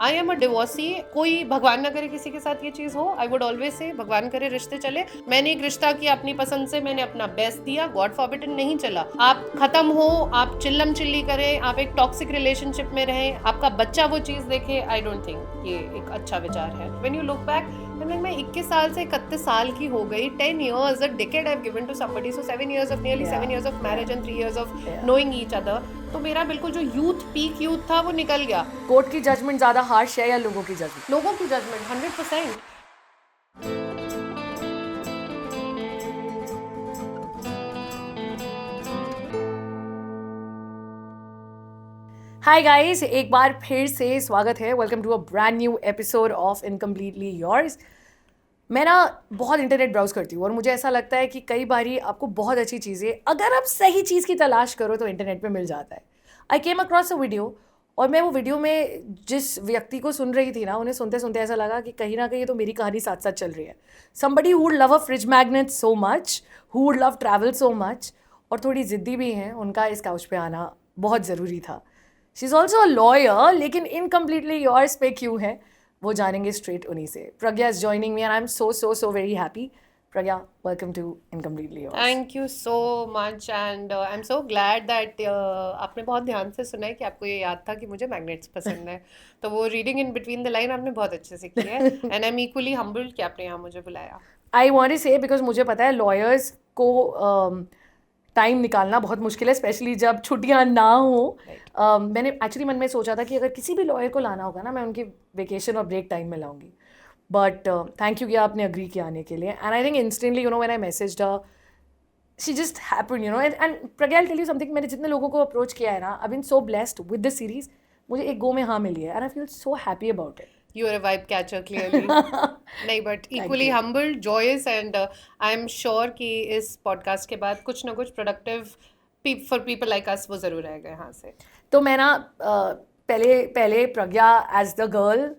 I am a divorcee. कोई भगवान ना करे किसी के साथ ये चीज़ हो. आई वुड ऑलवेज से भगवान करे रिश्ते चले. मैंने एक रिश्ता किया अपनी पसंद से, मैंने अपना बेस्ट दिया, गॉड फॉरबिड नहीं चला. आप खत्म हो, आप चिल्लम चिल्ली करें, आप एक टॉक्सिक रिलेशनशिप में रहें, आपका बच्चा वो चीज़ देखे, आई डोंट थिंक ये एक अच्छा विचार है. व्हेन यू लुक बैक, मैं 21 साल से 31 साल की हो गई. 10 years, a decade I've given to somebody. So 7 years of nearly 7 years of marriage and 3 years of knowing each other. तो मेरा बिल्कुल जो यूथ पीक यूथ था वो निकल गया. कोर्ट की जजमेंट ज्यादा हार्श है या लोगों की जजमेंट? लोगों की जजमेंट 100%. हाय गाइस, एक बार फिर से स्वागत है. Welcome to a brand new episode of Incompletely Yours. मैं ना बहुत इंटरनेट ब्राउज करती हूँ और मुझे ऐसा लगता है कि कई बारी आपको बहुत अच्छी चीज़ें, अगर आप सही चीज़ की तलाश करो तो इंटरनेट पे मिल जाता है. आई केम अक्रॉस अ वीडियो और मैं वो वीडियो में जिस व्यक्ति को सुन रही थी ना, उन्हें सुनते सुनते ऐसा लगा कि कहीं ना कहीं तो मेरी कहानी साथ साथ चल रही है. Somebody who would love a fridge magnet so much, who would love travel so much, और थोड़ी ज़िद्दी भी हैं, उनका इस काउच पे आना बहुत ज़रूरी था. She is also a lawyer, लेकिन इनकम्प्लीटली योर्स पे क्यों है वो जानेंगे स्ट्रेट उन्हीं से. Pragya is joining me and I am so very happy. Pragya, welcome to incompletely yours. Thank you so much and I am so glad that आपने बहुत ध्यान से सुना है कि आपको ये याद था कि मुझे मैग्नेट्स पसंद है. तो वो reading in between the line आपने बहुत अच्छे से की है and I am equally humbled कि आपने यहाँ मुझे बुलाया. आई वांट टू से, बिकॉज मुझे पता है लॉयर्स को टाइम निकालना बहुत मुश्किल है, स्पेशली जब छुट्टियां ना हो. मैंने एक्चुअली मन में सोचा था कि अगर किसी भी लॉयर को लाना होगा ना, मैं उनकी वेकेशन और ब्रेक टाइम में लाऊंगी. बट थैंक यू कि आपने अग्री किया आने के लिए. And I think instantly, you know, when I messaged her, she just happened, you know. And Pragya, I tell you something, मैंने जितने लोगों को अप्रोच किया है ना, I been so blessed with this series. मुझे एक गो में हाँ मिली है and I feel so happy about it. You are a vibe catcher, clearly. नहीं, but equally humbled, joyous, and I am sure कि इस podcast के बाद कुछ ना कुछ productive for people like us वो ज़रूर आएगा यहाँ से. तो मैं ना पहले Pragya as the girl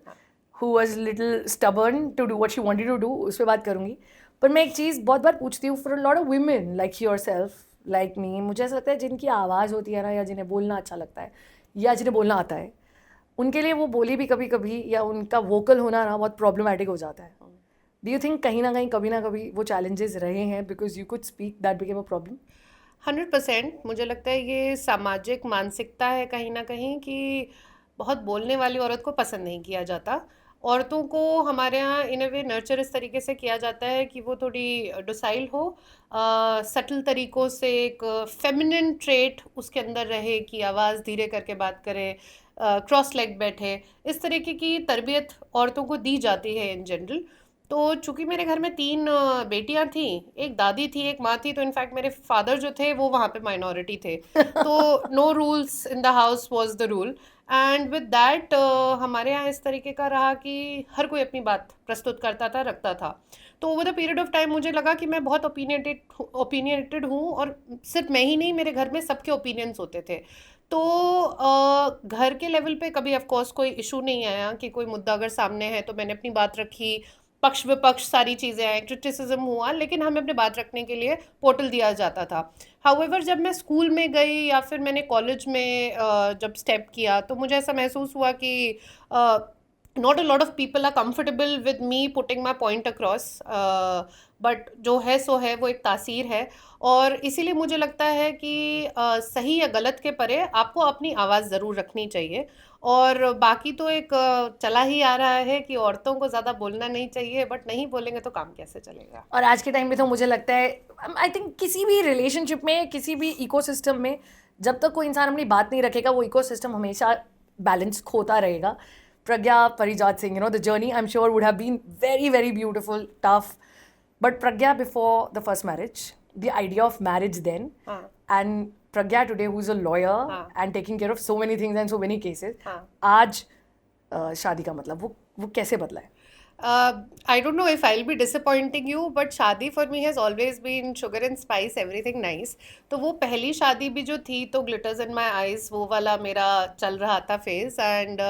who was little stubborn to do what she wanted to do उस पर बात करूँगी. पर मैं एक चीज़ बहुत बार पूछती हूँ, for a lot of women like yourself, like me, मुझे ऐसा लगता है जिनकी आवाज़ होती है ना, या जिन्हें बोलना अच्छा लगता है, या जिन्हें बोलना आता है, उनके लिए वो बोली भी कभी कभी, या उनका वोकल होना ना बहुत प्रॉब्लमेटिक हो जाता है. डू यू थिंक कहीं ना कहीं कभी ना कभी वो चैलेंजेस रहे हैं because you could speak, that became a problem? 100% मुझे लगता है ये सामाजिक मानसिकता है कहीं ना कहीं कि बहुत बोलने वाली औरत को पसंद नहीं किया जाता. औरतों को हमारे यहाँ इन अ वे नर्चर इस तरीके से किया जाता है कि वो थोड़ी डोसाइल हो, सटल तरीकों से, एक फेमिनिन ट्रेट उसके अंदर रहे कि आवाज़ धीरे करके बात करे, क्रॉस लेग बैठे. इस तरीके की तरबियत औरतों को दी जाती है इन जनरल. तो चूंकि मेरे घर में 3 बेटियां थी, एक दादी थी, एक माँ थी, तो इनफैक्ट मेरे फादर जो थे वो वहाँ पे माइनॉरिटी थे. तो no rules in the house was the rule. And with that हमारे यहाँ इस तरीके का रहा कि हर कोई अपनी बात प्रस्तुत करता था, रखता था. तो over the period of time मुझे लगा कि मैं बहुत ओपिनियटेड हूँ, और सिर्फ मैं ही नहीं, मेरे घर में सबके ओपिनियंस होते थे. तो घर के लेवल पे कभी ऑफ कोर्स कोई इशू नहीं आया कि कोई मुद्दा अगर सामने है तो मैंने अपनी बात रखी, पक्ष विपक्ष सारी चीज़ें आए, क्रिटिसिज्म हुआ, लेकिन हमें अपने बात रखने के लिए पोर्टल दिया जाता था. हाउएवर जब मैं स्कूल में गई या फिर मैंने कॉलेज में जब स्टेप किया, तो मुझे ऐसा महसूस हुआ कि not a lot of people are comfortable with me putting my point across. But जो है सो है, वो एक तासीर है. और इसीलिए मुझे लगता है कि सही या गलत के परे आपको अपनी आवाज़ ज़रूर रखनी चाहिए. और बाकी तो एक चला ही आ रहा है कि औरतों को ज़्यादा बोलना नहीं चाहिए, बट नहीं बोलेंगे तो काम कैसे चलेगा. और आज के टाइम में तो मुझे लगता है, आई थिंक किसी भी रिलेशनशिप में, किसी भी इकोसिस्टम में, जब तक कोई इंसान अपनी बात नहीं रखेगा, वो इकोसिस्टम हमेशा बैलेंस खोता रहेगा. Pragya Parijat Singh, you know, the journey I am sure would have been very very beautiful, tough. But Pragya before the first marriage, the idea of marriage then, and Pragya today, who is a lawyer and taking care of so many things and so many cases, आज शादी का मतलब वो कैसे बदला है? I don't know if I'll be disappointing you, but शादी for me has always been sugar and spice, everything nice. तो वो पहली शादी भी जो थी, तो glitters in my eyes वो वाला मेरा चल रहा था फेज. एंड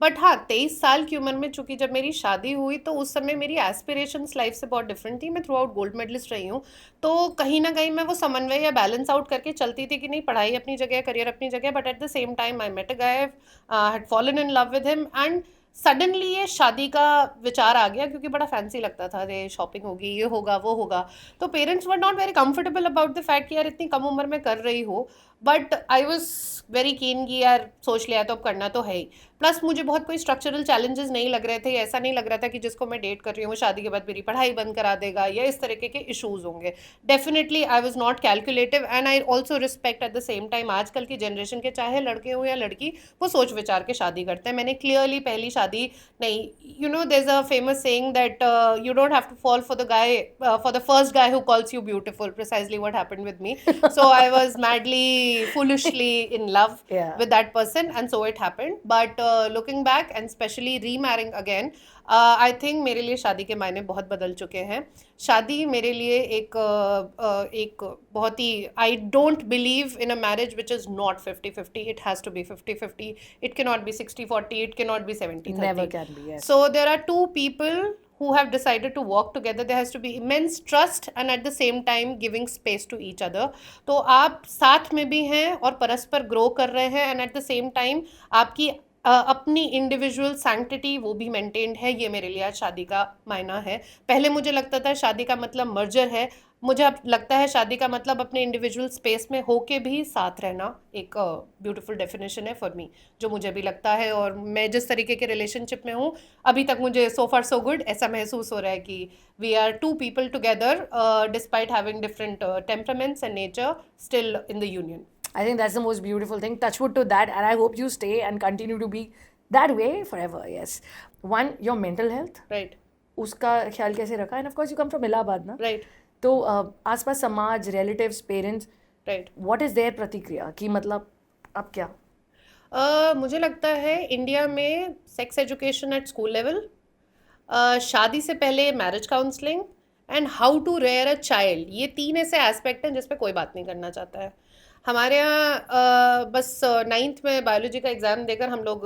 बट हाँ, 23 साल की उम्र में चूंकि जब मेरी शादी हुई, तो उस समय मेरी एस्पिरेशंस लाइफ से बहुत डिफरेंट थी. मैं थ्रू आउट गोल्ड मेडलिस्ट रही हूँ, तो कहीं ना कहीं मैं वो समन्वय या बैलेंस आउट करके चलती थी कि नहीं, पढ़ाई अपनी जगह, करियर अपनी जगह, but at the same time I met a guy, had fallen in love with him. And suddenly ये शादी का विचार आ गया क्योंकि बड़ा फैंसी लगता था, अरे शॉपिंग होगी, ये होगा, वो होगा। तो parents were not very comfortable about the fact कि यार इतनी कम उम्र में कर रही हो, but I was very keen कि यार सोच लिया तो अब करना तो है ही। प्लस मुझे बहुत कोई स्ट्रक्चरल चैलेंजेस नहीं लग रहे थे, ऐसा नहीं लग रहा था कि जिसको मैं डेट कर रही हूँ शादी के बाद मेरी पढ़ाई बंद करा देगा या इस तरीके के इश्यूज होंगे। Definitely I was not calculative and I also respect eight the same time आजकल की जनरेशन के, चाहे लड़के हो या लड़की, वो सोच विचार के शादी करते हैं। मैंने क्लियरली पहली शादी नहीं, you know there's a famous saying that you don't have to fall for the guy, for the first guy who calls you beautiful, precisely what happened with me. So I was madly foolishly in love Yeah. with that person and so it happened, but looking back and especially remarrying again, I think मेरे लिए शादी के मायने बहुत बदल चुके हैं। शादी मेरे लिए एक बहुत ही, I don't believe in a marriage which is not 50-50, it has to be 50-50, it cannot be 60-40, it cannot be 70-30. Never can be, yes. So there are two people who have decided to work together. There has to be immense trust and at the same time giving space to each other. तो आप साथ में भी हैं और परस्पर grow कर रहे हैं and eight the same time आपकी अपनी इंडिविजुअल सैंक्टिटी वो भी मेंटेन्ड है। ये मेरे लिए आज शादी का मायना है। पहले मुझे लगता था शादी का मतलब मर्जर है, मुझे अब लगता है शादी का मतलब अपने इंडिविजुअल स्पेस में होके भी साथ रहना एक ब्यूटीफुल डेफिनेशन है फॉर मी, जो मुझे भी लगता है। और मैं जिस तरीके के रिलेशनशिप में हूँ अभी तक, मुझे सो फार सो गुड ऐसा महसूस हो रहा है कि we are two people together despite having different temperaments and nature, still in the union. I think that's the most beautiful thing. Touch wood to that, and I hope you stay and continue to be that way forever. Yes. One, your mental health. Right उसका ख्याल कैसे रखा? And of course, you come from Allahabad ना? Right तो आसपास समाज, relatives, parents, right. what is their प्रतिक्रिया कि मतलब अब क्या? मुझे लगता है इंडिया में sex education at school level, शादी से पहले marriage counselling and how to rear a child, ये तीन ऐसे एस्पेक्ट हैं जिस पे कोई बात नहीं करना चाहता है। हमारे यहाँ बस 9th में बायोलॉजी का एग्ज़ाम देकर हम लोग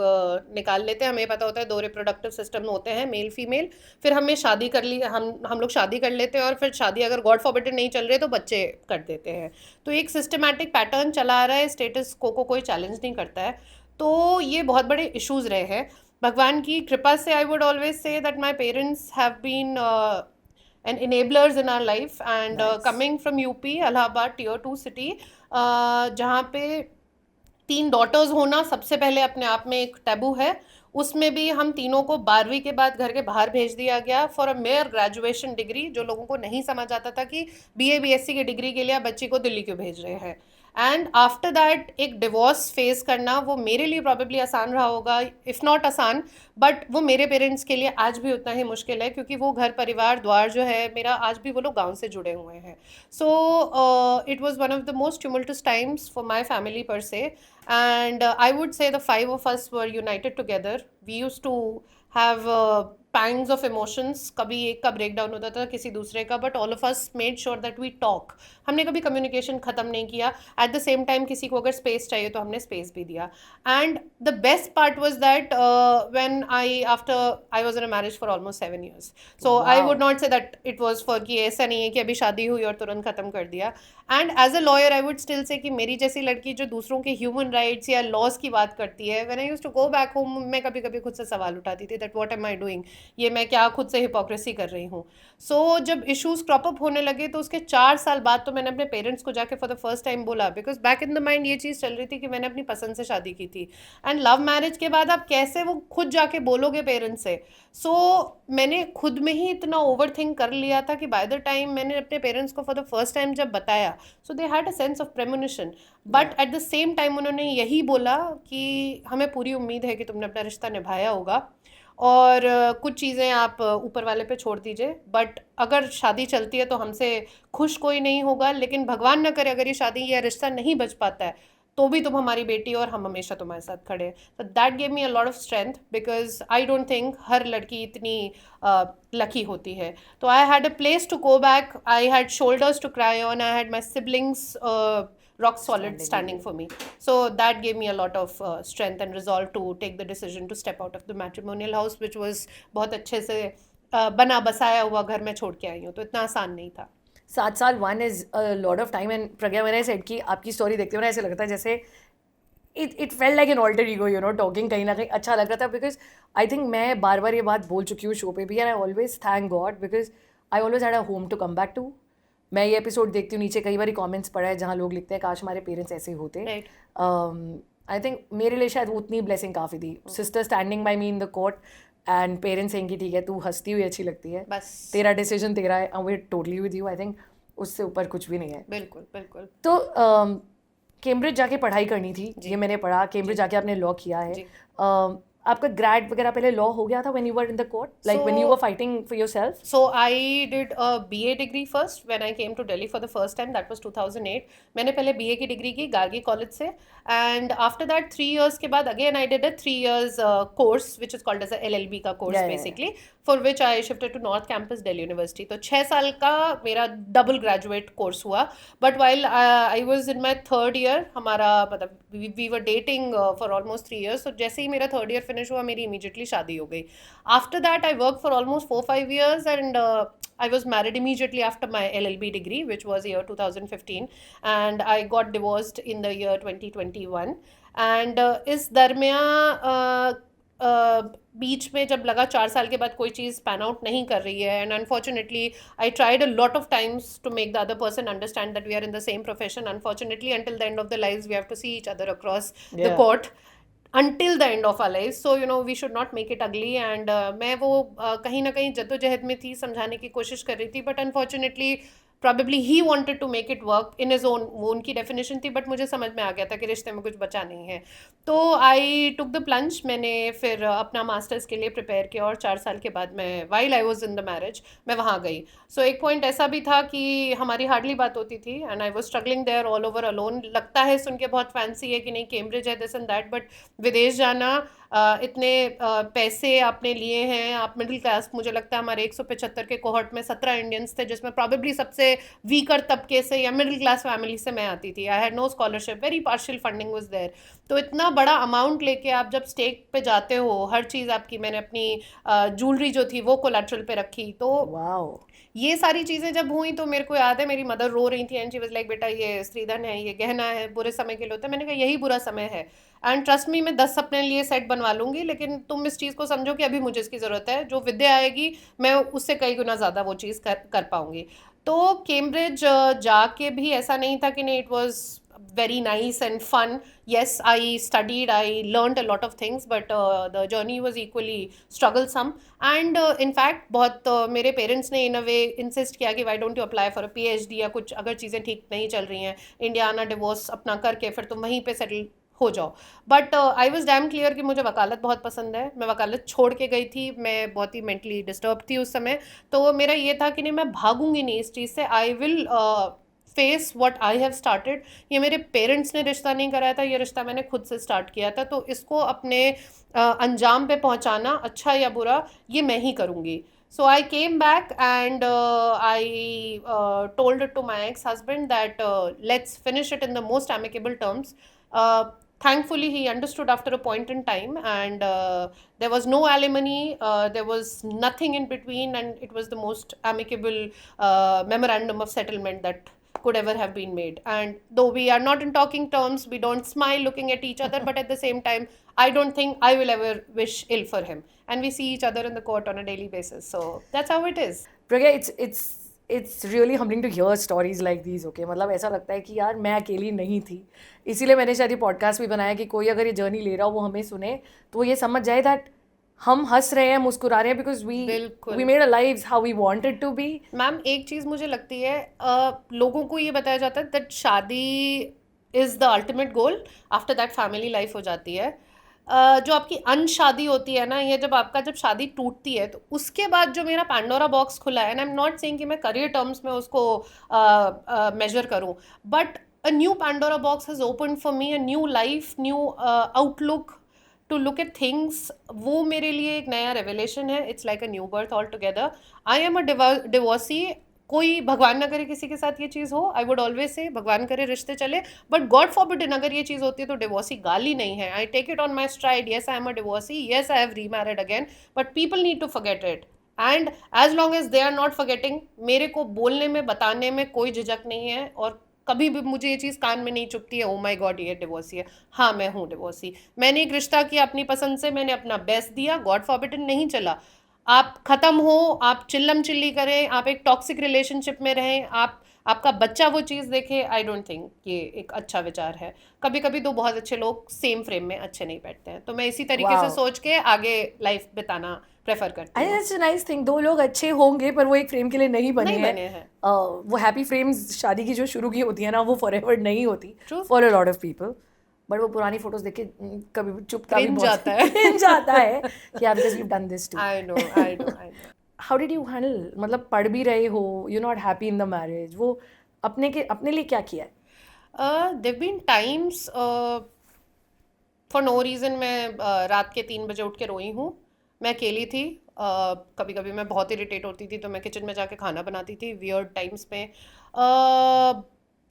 निकाल लेते हैं, हमें पता होता है 2 रिप्रोडक्टिव सिस्टम होते हैं, मेल फीमेल। फिर हमें शादी कर ली, हम लोग शादी कर लेते हैं और फिर शादी अगर गॉड फॉरबिडेड नहीं चल रहे तो बच्चे कर देते हैं। तो एक सिस्टमैटिक पैटर्न चला आ रहा है, स्टेटस को कोई चैलेंज नहीं करता है। तो ये बहुत बड़े इश्यूज़ रहे हैं। भगवान की कृपा से I would always say that my parents have been and enablers in our life and Nice. coming from UP, Allahabad tier 2 city, जहाँ पे 3 डॉटर्स होना सबसे पहले अपने आप में एक टैबू है, उसमें भी हम तीनों को 12वीं के बाद घर के बाहर भेज दिया गया for a mayor graduation degree, जो लोगों को नहीं समझ आता था कि BA BSc की डिग्री के लिए आप बच्ची को दिल्ली क्यों भेज रहे हैं। एंड आफ्टर दैट एक डिवोर्स फेस करना वो मेरे लिए प्रॉबेबली आसान रहा होगा, इफ़ नॉट आसान, बट वो मेरे पेरेंट्स के लिए आज भी उतना ही मुश्किल है क्योंकि वो घर परिवार द्वार जो है मेरा, आज भी वो लोग गांव से जुड़े हुए हैं। So it was one of the most tumultuous times for my family per se, and I would say the 5 of us were united together. We used to have pangs of emotions, कभी एक का breakdown होता था किसी दूसरे का, but all of us made sure that we talk. हमने कभी कम्युनिकेशन ख़त्म नहीं किया। एट द सेम टाइम किसी को अगर स्पेस चाहिए तो हमने स्पेस भी दिया। And the best part was that when I was in a marriage for almost 7 years, so I would not say that it was for कि ऐसा नहीं है कि अभी शादी हुई और तुरंत ख़त्म कर दिया। And as a lawyer I would still say कि मेरी जैसी लड़की जो दूसरों के ह्यूमन राइट्स या लॉज की बात करती है, when I used to go back home, मैं कभी कभी खुद से सवाल उठाती थी that what am I doing, ये मैं क्या खुद से हिपोक्रेसी कर रही हूँ। सो जब इश्यूज क्रॉप अप होने लगे तो उसके 4 साल बाद तो मैंने अपने पेरेंट्स को जाके फॉर द फर्स्ट टाइम बोला, because back in the mind ये चीज़ चल रही थी कि मैंने अपनी पसंद से शादी की थी। एंड लव मैरिज के बाद आप कैसे वो खुद जाके बोलोगे पेरेंट्स से। सो मैंने खुद में ही इतना ओवर थिंक कर लिया था कि बाय द टाइम मैंने अपने पेरेंट्स को फॉर द फर्स्ट टाइम जब बताया, so they had a sense of premonition, but at the same time उन्होंने यही बोला कि हमें पूरी उम्मीद है कि तुमने अपना रिश्ता निभाया होगा और कुछ चीज़ें आप ऊपर वाले पे छोड़ दीजिए, बट अगर शादी चलती है तो हमसे खुश कोई नहीं होगा, लेकिन भगवान न करे अगर ये शादी या रिश्ता नहीं बच पाता है तो भी तुम हमारी बेटी और हम हमेशा तुम्हारे साथ खड़े हैं। तो that gave me a lot of strength, because I don't think हर लड़की इतनी लकी होती है। तो I had a place to go back, I had shoulders to cry on, I had my siblings rock solid standing for me. So that gave me a lot of strength and resolve to take the decision to step out of the matrimonial house, which was बहुत अच्छे से बना बसाया हुआ घर में छोड़ के आई हूँ, तो इतना आसान नहीं था। 7 साल 1 is a lot of time, and प्रज्ञा, मैंने सेड कि आपकी स्टोरी देखते हुए ना ऐसे लगता है जैसे it felt like an alter ego, you know, talking कहीं ना कहीं अच्छा लग रहा था because I think मैं बार बार ये बात बोल चुकी हूँ शो पे भी and I always thank God because I always had a home to come back to. मैं ये एपिसोड देखती हूँ, नीचे कई बार कमेंट्स पढ़ा है जहाँ लोग लिखते हैं काश हमारे पेरेंट्स ऐसे ही होते. राइट. आई थिंक मेरे लिए शायद उतनी ब्लेसिंग काफ़ी थी. Sister standing bye me in the court and parents saying कि ठीक है तू हंसती हुई अच्छी लगती है, बस. तेरा डिसीजन तेरा है, I am totally with you. I think उससे ऊपर कुछ भी नहीं है. बिल्कुल बिल्कुल. तो कैम्ब्रिज जाके पढ़ाई करनी थी, ये मैंने पढ़ा. कैम्ब्रिज जाके आपने लॉ किया है. आपका ग्रेड वगैरह पहले लॉ हो गया था when you were in the court, like when you were fighting for yourself? So I did a BA degree first when I came to Delhi for the first time. That was 2008. मैंने पहले BA की degree की Gargi college से, and after that 3 years के बाद again I did a 3 years course which is called as a LLB का course basically, for which I shifted to North Campus Delhi University. तो 6 साल का मेरा डबल ग्रेजुएट कोर्स हुआ. But while I was in my third year, हमारा मतलब we were dating for almost 3 years. So जैसे ही मेरा थर्ड ईयर फिनिश हुआ मेरी immediately शादी हो गई. After that I worked for almost 4-5 years and I was married immediately after my LLB degree, which was year 2015, and I got divorced in the year 2021. And इस दरमियान बीच में जब लगा 4 साल के बाद कोई चीज़ पैन आउट नहीं कर रही है, and unfortunately I tried a lot of times to make the other person understand that we are in the same profession. Unfortunately until the end of the lives we have to see each other across the court until the end of our lives. So you know we should not make it ugly. And मैं वो कहीं ना कहीं जद्दोजहद में थी, समझाने की कोशिश कर रही थी, but unfortunately probably he wanted to make it work in his own, वो उनकी डेफिनेशन थी, बट मुझे समझ में आ गया था कि रिश्ते में कुछ बचा नहीं है. तो आई टुक द प्लंज. मैंने फिर अपना मास्टर्स के लिए प्रिपेयर किया और 4 साल के बाद मैं while I was in the marriage मैं वहाँ गई. सो एक पॉइंट ऐसा भी था कि हमारी हार्डली बात होती थी and I was struggling there all over alone. लगता है सुन के बहुत फैंसी है कि नहीं कैम्ब्रिज है दिस एंड दैट, बट विदेश जाना इतने पैसे आपने लिए हैं, आप मिडिल क्लास, मुझे लगता है हमारे 175 के कोहॉर्ट में 17 इंडियंस थे, जिसमें प्रॉबेबली सबसे वीकर तबके से या मिडिल क्लास फैमिली से मैं आती थी. I had no scholarship, very partial funding was there. तो इतना बड़ा अमाउंट लेके आप जब स्टेक पे जाते हो, हर चीज़ आपकी, मैंने अपनी ज्वेलरी जो थी वो कोलैटरल पे रखी. तो वाओ, ये सारी चीज़ें जब हुई तो मेरे को याद है मेरी मदर रो रही थी एंड शी वाज लाइक बेटा ये स्त्रीधन है, ये गहना है, बुरे समय के लिए होता है. मैंने कहा यही बुरा समय है एंड ट्रस्ट मी मैं 10 अपने लिए सेट बनवा लूँगी, लेकिन तुम इस चीज़ को समझो कि अभी मुझे इसकी ज़रूरत है. जो विद्या आएगी मैं उससे कई गुना ज़्यादा वो चीज़ कर पाऊँगी. तो कैम्ब्रिज जाके भी ऐसा नहीं था कि नहीं, it was very nice and fun. Yes, I studied, I learned a lot of things, but the journey was equally strugglesome. And in fact बहुत मेरे पेरेंट्स ने इन अ वे इंसिस्ट किया कि why don't you apply for a PhD या कुछ, अगर चीज़ें ठीक नहीं चल रही हैं इंडिया आना, डिवोर्स अपना करके फिर तुम वहीं पे सेटल हो जाओ. But I was damn clear कि मुझे वकालत बहुत पसंद है. मैं वकालत छोड़ के गई थी, मैं बहुत ही मेंटली डिस्टर्ब थी उस समय. तो मेरा ये था कि नहीं मैं भागूंगी नहीं इस चीज़ से, I will face what I have started. ये मेरे पेरेंट्स ने रिश्ता नहीं कराया था, ये रिश्ता मैंने खुद से स्टार्ट किया था. तो इसको अपने अंजाम पे पहुंचाना, अच्छा या बुरा, ये मैं ही करूँगी. So I came back and I told it to my ex-husband that let's finish it in the most amicable terms. Thankfully, he understood after a point in time, and there was no alimony, there was nothing in between, and it was the most amicable memorandum of settlement that could ever have been made. And though we are not in talking terms, we don't smile looking at each other, but at the same time, I don't think I will ever wish ill for him. And we see each other in the court on a daily basis. So that's how it is. Pragya, it's really humbling to hear stories like these. Okay, मतलब ऐसा लगता है कि यार मैं अकेली नहीं थी. इसीलिए मैंने शायद ये पॉडकास्ट भी बनाया कि कोई अगर ये जर्नी ले रहा हो वो हमें सुने तो ये समझ जाए दैट हम हंस रहे हैं, मुस्कुरा रहे हैं, because we made a lives how we wanted to be. Ma'am एक चीज़ मुझे लगती है, लोगों को ये बताया जाता है दैट शादी is the ultimate goal, after that family life हो जाती है. जो आपकी अनशादी होती है ना, ये जब शादी टूटती है तो उसके बाद जो मेरा पैंडोरा बॉक्स खुला है, and I am not saying कि मैं करियर टर्म्स में उसको मेजर करूं, but a new Pandora box has open for me, a new life, new outlook to look at things. वो मेरे लिए एक नया रेवलेशन है. It's like a new birth all together. I am a divorcee. कोई भगवान ना करे किसी के साथ ये चीज़ हो, आई वुड ऑलवेज से भगवान करे रिश्ते चले, बट गॉड फॉरबिड अगर ये चीज़ होती है तो डिवोर्सी गाली नहीं है. I take it on my stride. Yes I am a divorcee, yes I have remarried again, but people need to forget it. And as long as they are not forgetting, मेरे को बोलने में, बताने में कोई झिझक नहीं है. और कभी भी मुझे ये चीज़ कान में नहीं चुभती है, ओ माय गॉड ये डिवोर्सी है। हाँ, मैं हूँ डिवोर्सी। मैंने एक रिश्ता किया अपनी पसंद से, मैंने अपना बेस्ट दिया, गॉड फॉरबिडन नहीं चला। आप खत्म हो, आप चिल्लम चिल्ली करें, आप एक टॉक्सिक रिलेशनशिप में रहें, आप आपका बच्चा वो चीज़ देखे, आई डोंट थिंक ये एक अच्छा विचार है। कभी कभी तो बहुत अच्छे लोग सेम फ्रेम में अच्छे नहीं बैठते हैं, तो मैं इसी तरीके से वाओ, सोच के आगे लाइफ बिताना प्रेफर करती आई हूँ। That's a nice thing. दो लोग अच्छे होंगे पर वो एक फ्रेम के लिए नहीं बने नहीं हैं। बने हैं। वो हैप्पी फ्रेम्स शादी की जो शुरू की होती है ना, वो फॉरएवर नहीं होती true. For a lot of people. But वो पुरानी फोटोज देख के कभी भी चुपता भी क्रिंज बहुत आता है। क्रिंज आता है कि यार because we done this too. I know, I know, I know. How did you handle, मतलब पढ़ भी रहे हो, you not happy in the marriage, वो अपने लिए क्या किया है? There've been times for no reason मैं रात के 3 बजे उठ के रोई हूँ। मैं अकेली थी। कभी कभी मैं बहुत इरिटेट होती थी तो मैं किचन में जाके खाना बनाती थी वियर्ड टाइम्स में।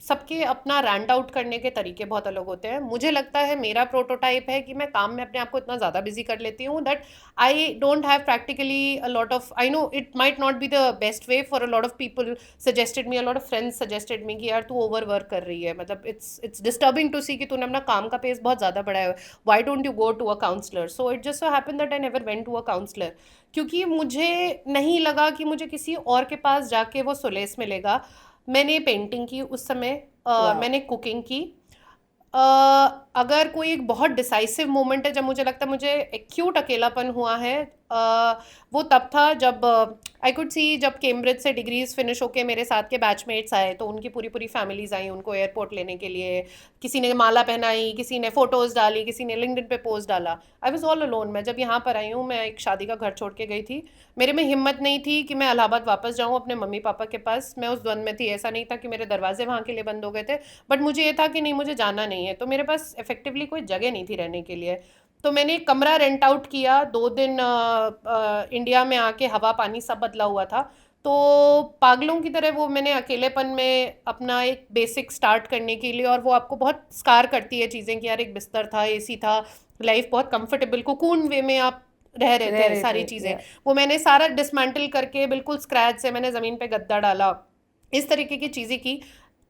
सबके अपना रैंट आउट करने के तरीके बहुत अलग होते हैं। मुझे लगता है मेरा प्रोटोटाइप है कि मैं काम में अपने आप को इतना ज़्यादा बिजी कर लेती हूँ that I don't have practically a lot of, I know it might not be the best way for a lot of people suggested me, a lot of friends suggested me कि यार तू over work कर रही है, मतलब it's disturbing to see कि तूने अपना काम का पेस बहुत ज़्यादा बढ़ाया है, why don't you go to a counsellor. So it just so happen that I never went to a counsellor, क्योंकि मुझे नहीं लगा कि मुझे किसी और के पास जाके वो सुलेस मिलेगा। मैंने पेंटिंग की उस समय, वाह, मैंने कुकिंग की। अ, अगर कोई एक बहुत डिसाइसिव मोमेंट है जब मुझे लगता है मुझे एक्यूट अकेलापन हुआ है, वो तब था जब आई कुड सी, जब कैम्ब्रिज से डिग्रीज फिनिश होके मेरे साथ के बैचमेट्स आए तो उनकी पूरी पूरी फैमिलीज आई उनको एयरपोर्ट लेने के लिए। किसी ने माला पहनाई, किसी ने फोटोज डाली, किसी ने लिंक्डइन पे पोस्ट डाला। I was all alone. मैं जब यहाँ पर आई हूँ, मैं एक शादी का घर छोड़ के गई थी। मेरे में हिम्मत नहीं थी कि मैं इलाहाबाद वापस जाऊँ अपने मम्मी पापा के पास। मैं उस द्वंद में थी, ऐसा नहीं था कि मेरे दरवाजे वहाँ के लिए बंद हो गए थे, बट मुझे ये था कि नहीं मुझे जाना नहीं है, तो मेरे पास इफेक्टिवली कोई जगह नहीं थी रहने के लिए। तो मैंने एक कमरा रेंट आउट किया, 2 दिन इंडिया में आके हवा पानी सब बदला हुआ था। तो पागलों की तरह वो मैंने अकेलेपन में अपना एक बेसिक स्टार्ट करने के लिए, और वो आपको बहुत स्कार करती है चीज़ें कि यार एक बिस्तर था, एसी था, लाइफ बहुत कंफर्टेबल कुकून वे में आप रह रहे रह थे, रहे थे, सारी चीज़ें। या वो मैंने सारा डिसमेंटल करके बिल्कुल स्क्रैच से मैंने ज़मीन पे गद्दा डाला, इस तरीके की चीज़ें की।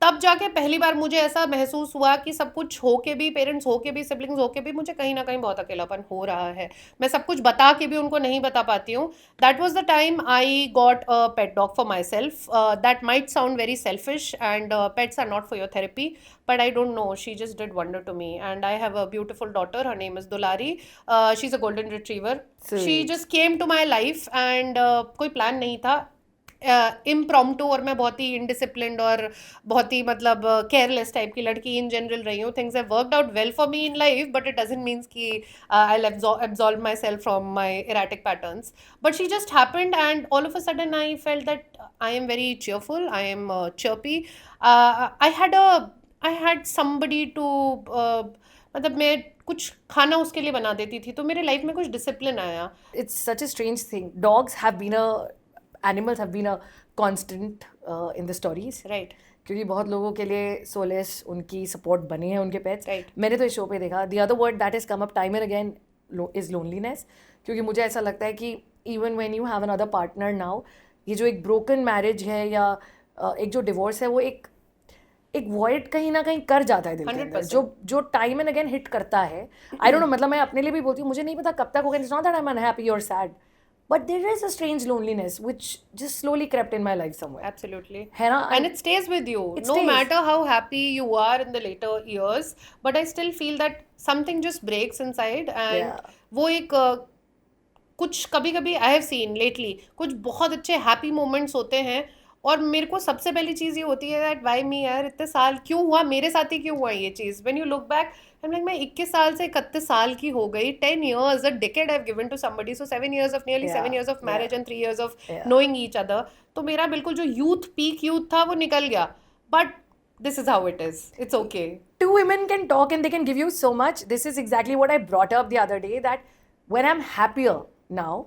तब जाके पहली बार मुझे ऐसा महसूस हुआ कि सब कुछ हो के भी, पेरेंट्स हो के भी, सिबलिंग्स हो के भी, मुझे कहीं ना कहीं बहुत अकेलापन हो रहा है। मैं सब कुछ बता के भी उनको नहीं बता पाती हूँ। That was the time I got a pet dog for myself. That might sound very selfish and pets are not for your therapy, but I don't know. She just did wonder to me, and I have a beautiful daughter. Her name is Dulari. She's a golden retriever. She sweet. just came to my life, and कोई plan नहीं था, impromptu. और मैं बहुत ही indisciplined और बहुत ही मतलब careless type की लड़की इन जनरल रही हूँ। Things have worked out well for me in life, but it doesn't means कि I absolve my self from my erratic patterns. But she just happened and all of a sudden I felt that I am very cheerful, I am chirpy. I had somebody to, मतलब मैं कुछ खाना उसके लिए बना देती थी, तो मेरे लाइफ में कुछ डिसिप्लिन आया। It's such a strange thing. Dogs have been animals have been a constant in the stories. Right, क्योंकि बहुत लोगों के लिए सोलेस उनकी सपोर्ट बने हैं उनके पेट्स। राइट। मैंने तो इस शो पे देखा, the other word that is come up time and again is loneliness. क्योंकि मुझे ऐसा लगता है कि even when you have another partner now, ये जो एक ब्रोकन मैरिज है या एक जो डिवोर्स है, वो एक वॉइड कहीं ना कहीं कर जाता है दिल के अंदर, 100%। जो जो टाइम एंड अगेन हिट करता है। आई डोंट नो, मतलब मैं अपने लिए भी बोलती हूँ, मुझे नहीं पता कब तक होगा। It's not that I am unhappy और sad, but there is a strange loneliness which just slowly crept in my life somewhere, Absolutely. है ना? And it stays with you, it no stays. matter how happy you are in the later years. But I still feel that something just breaks inside. Yeah. And वो एक कुछ कभी कभी I have seen lately कुछ बहुत अच्छे happy moments होते हैं, और मेरे को सबसे पहली चीज़ ये होती है दैट वाई मी यार, इतने साल क्यों हुआ मेरे साथ ही, क्यों हुआ ये चीज़। When you look back I am like मैं 21 साल से 31 साल की हो गई, 10 years a decade I have given to somebody, so 7 years of nearly 7 Yeah, years of yeah, marriage and 3 years of yeah. Knowing each other. तो मेरा बिल्कुल जो यूथ पीक यूथ था वो निकल गया, but this is how it is, it's okay. Two women can talk and they can give you so much. This is exactly what I brought up the other day, that when I'm happier now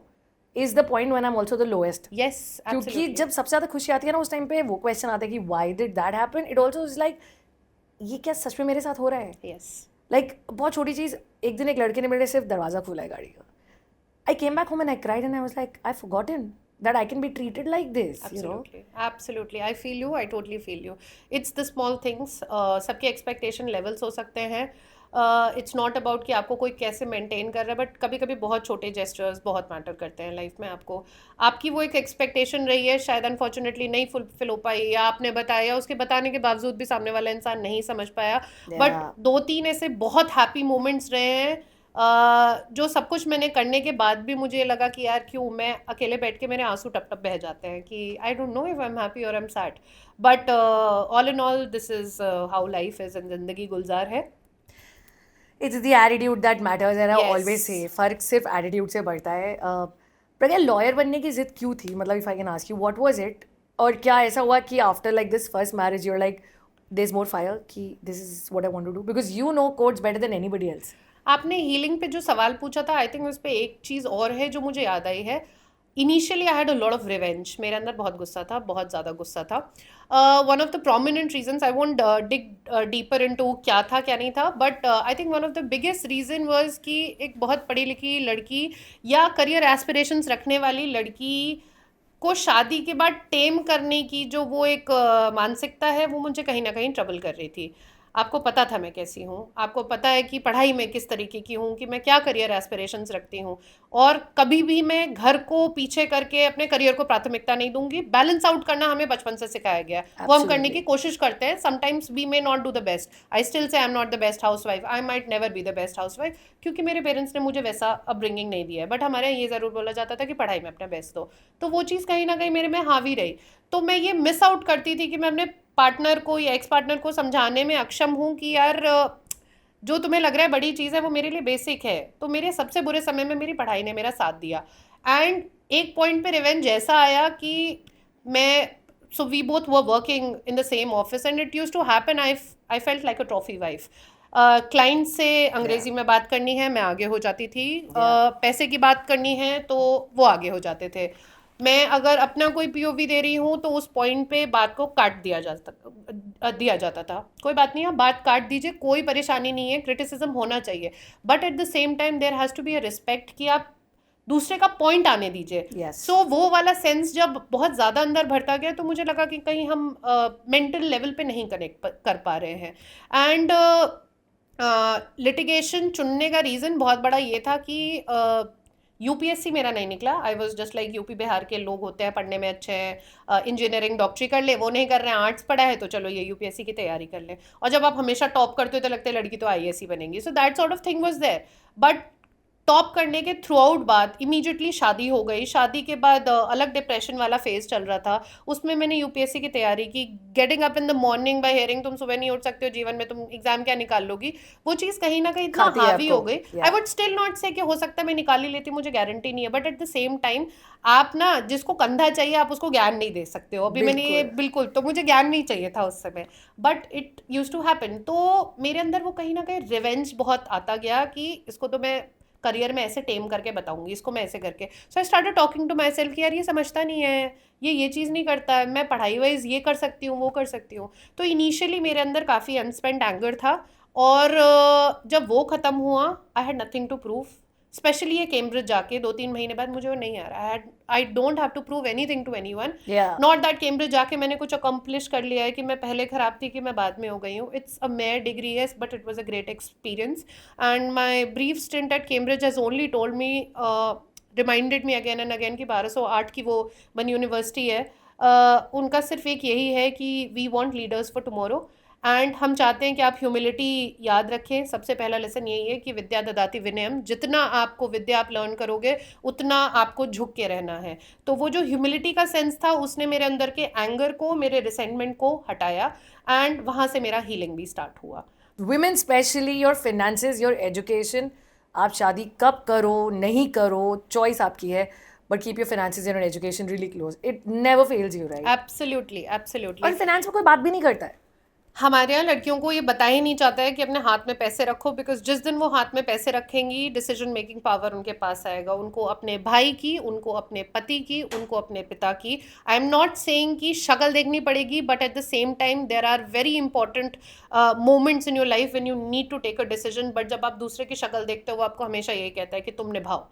is the point when I'm also the lowest. Yes, क्योंकि absolutely. जब सबसे ज़्यादा खुशी आती है ना, उस time पे वो क्वेश्चन आता है कि why did that happen? It also is like, ये क्या सच में मेरे साथ हो रहा है? यस, Like बहुत छोटी चीज़, एक दिन एक लड़के ने मेरे सिर्फ दरवाज़ा खोला है गाड़ी का। I came back home and I cried and I was like, I've forgotten that I can be treated like this, you know. Absolutely, absolutely. I feel you. I totally feel you. It's the small things. सबके expectation levels हो सकते हैं. It's not about कि आपको कोई कैसे maintain कर रहा है, बट कभी कभी बहुत छोटे जेस्चर्स बहुत मैटर करते हैं लाइफ में. आपको आपकी वो एक एक्सपेक्टेशन रही है, शायद अनफॉर्चुनेटली नहीं फुलफिल हो पाई, या आपने बताया, उसके बताने के बावजूद भी सामने वाला इंसान नहीं समझ पाया. But Yeah. 2-3 ऐसे बहुत हैप्पी मोमेंट्स रहे हैं, जो सब कुछ मैंने करने के बाद भी मुझे ये लगा कि यार क्यों, मैं अकेले बैठ के मेरे आंसू टप टप बह जाते हैं कि I don't know if I am happy और I am sad. But all in all this is how life is, and जिंदगी गुलजार है. It's the attitude that matters, and I always Yes. say फर्क सिर्फ एटीट्यूड से पड़ता है. प्रज्ञा, lawyer बनने की जिद क्यों थी? मतलब if I can ask you, what was it? और क्या ऐसा हुआ कि after like this first marriage you are like there is more fire कि this is what I want to do, because you know codes better than anybody else. आपने healing पे जो सवाल पूछा था, आई थिंक उस पे एक चीज़ और है जो मुझे याद आई है. Initially I had a lot of revenge. मेरे अंदर बहुत गुस्सा था, बहुत ज़्यादा गुस्सा था. One of the prominent reasons, I won't dig deeper into क्या था क्या नहीं था, but I think one of the biggest reason was कि एक बहुत पढ़ी लिखी लड़की या करियर एस्पिरेशंस रखने वाली लड़की को शादी के बाद टेम करने की जो वो एक मानसिकता है, वो मुझे कहीं ना कहीं ट्रबल कर रही थी. आपको पता था मैं कैसी हूँ, आपको पता है कि पढ़ाई में किस तरीके की हूँ, कि मैं क्या करियर एस्पिरेशंस रखती हूँ, और कभी भी मैं घर को पीछे करके अपने करियर को प्राथमिकता नहीं दूंगी. बैलेंस आउट करना हमें बचपन से सिखाया गया है, वो हम करने की Absolutely. कोशिश करते हैं. Sometimes we may not do the best. I still say I am not the best housewife, I might never be the best housewife, क्योंकि मेरे पेरेंट्स ने मुझे वैसा अपब्रिंगिंग नहीं दिया है. बट हमारे यहाँ ये ज़रूर बोला जाता था कि पढ़ाई में अपना बेस्ट दो, तो वो चीज़ कहीं ना कहीं मेरे में हावी रही. तो मैं ये मिस आउट करती थी कि मैं अपने पार्टनर को या एक्स पार्टनर को समझाने में अक्षम हूँ कि यार जो तुम्हें लग रहा है बड़ी चीज़ है, वो मेरे लिए बेसिक है. तो मेरे सबसे बुरे समय में मेरी पढ़ाई ने मेरा साथ दिया. एंड एक पॉइंट पे रिवेंज ऐसा आया कि मैं, so we both were working in the same office, and it use to happen, I felt like a trophy wife. Client से अंग्रेजी में बात करनी है, मैं आगे हो जाती थी. पैसे की बात करनी है तो वो आगे हो जाते थे. मैं अगर अपना कोई पीओवी दे रही हूँ तो उस पॉइंट पे बात को काट दिया जाता था. कोई बात नहीं, आप बात काट दीजिए, कोई परेशानी नहीं है, क्रिटिसिज्म होना चाहिए, but at the same time there has to be a respect कि आप दूसरे का पॉइंट आने दीजिए. Yes. सो वो वाला सेंस जब बहुत ज़्यादा अंदर भरता गया, तो मुझे लगा कि कहीं हम मेंटल लेवल पे नहीं कनेक्ट कर पा रहे हैं. एंड लिटिगेशन चुनने का रीज़न बहुत बड़ा ये था कि यूपीएससी मेरा नहीं निकला. I was just like UP Bihar के लोग होते हैं, पढ़ने में अच्छे हैं, इंजीनियरिंग डॉक्टरी कर ले, वो नहीं कर रहे हैं, आर्ट्स पढ़ा है, तो चलो ये यूपीएससी की तैयारी कर ले. और जब आप हमेशा टॉप करते हो तो लगता है लड़की तो आईएएस ही बनेंगी. So that sort of thing was there. But top करने के थ्रू आउट बाद इमीडिएटली शादी हो गई. शादी के बाद अलग डिप्रेशन वाला फेज चल रहा था, उसमें मैंने यूपीएससी की तैयारी की. Getting up in the morning bye hearing तुम सुबह नहीं उठ सकते हो जीवन में, तुम एग्जाम क्या निकाल लोगी, वो चीज़ कहीं ना कहीं इतना खाती है हावी हो आपको. गई. Yeah. I would still not से कि हो सकता है मैं निकाल ही लेती, मुझे गारंटी नहीं है, but at the same time आप ना, जिसको कंधा चाहिए आप उसको ज्ञान नहीं दे सकते हो. अभी मैंने ये बिल्कुल, तो मुझे ज्ञान नहीं चाहिए था उस समय, but it use to happen. तो मेरे अंदर वो कहीं ना कहीं रिवेंज बहुत आता गया कि इसको तो मैं करियर में ऐसे टेम करके बताऊंगी, इसको मैं ऐसे करके. So I started talking to my self कि यार ये समझता नहीं है, ये चीज़ नहीं करता है, मैं पढ़ाई वाइज ये कर सकती हूँ, वो कर सकती हूँ. तो इनिशियली मेरे अंदर काफ़ी अनस्पेंट एंगर था, और जब वो ख़त्म हुआ, I had nothing to prove. Specially ये कैम्ब्रिज जाके 2-3 महीने बाद मुझे वो नहीं आ रहा है. I don't have to prove anything to anyone. Yeah. Not that Cambridge जाके मैंने कुछ अकम्प्लिश कर लिया है कि मैं पहले खराब थी कि मैं बाद में हो गई हूँ. It's a mere degree, yes, but it was a great experience. And my brief stint at Cambridge has only told me, reminded me again and again कि 1208 की वो बनी यूनिवर्सिटी है, उनका सिर्फ एक यही है कि we want leaders for tomorrow, and हम चाहते हैं कि आप ह्यूमिलिटी याद रखें. सबसे पहला लेसन यही है कि विद्या ददाति विनयम, जितना आपको विद्या आप लर्न करोगे उतना आपको झुक के रहना है. तो वो जो ह्यूमिलिटी का सेंस था, उसने मेरे अंदर के एंगर को, मेरे रिसेंटमेंट को हटाया, एंड वहाँ से मेरा हीलिंग भी स्टार्ट हुआ. Women specially, your finances, your education, आप शादी कब करो नहीं करो चॉइस आपकी है, but keep your finances and education really close. It never fails you, right? Absolutely, absolutely. और फिनेंस में कोई बात भी नहीं करता है. हमारे यहाँ लड़कियों को ये बता ही नहीं चाहता है कि अपने हाथ में पैसे रखो, बिकॉज जिस दिन वो हाथ में पैसे रखेंगी, डिसीजन मेकिंग पावर उनके पास आएगा. उनको अपने भाई की, उनको अपने पति की, उनको अपने पिता की. आई एम नॉट सेइंग कि शक्ल देखनी पड़ेगी, but at the same time there are very important moments in your life when you need to take a decision. But जब आप दूसरे की शक्ल देखते हो, वो आपको हमेशा यही कहता है कि तुम निभाओ.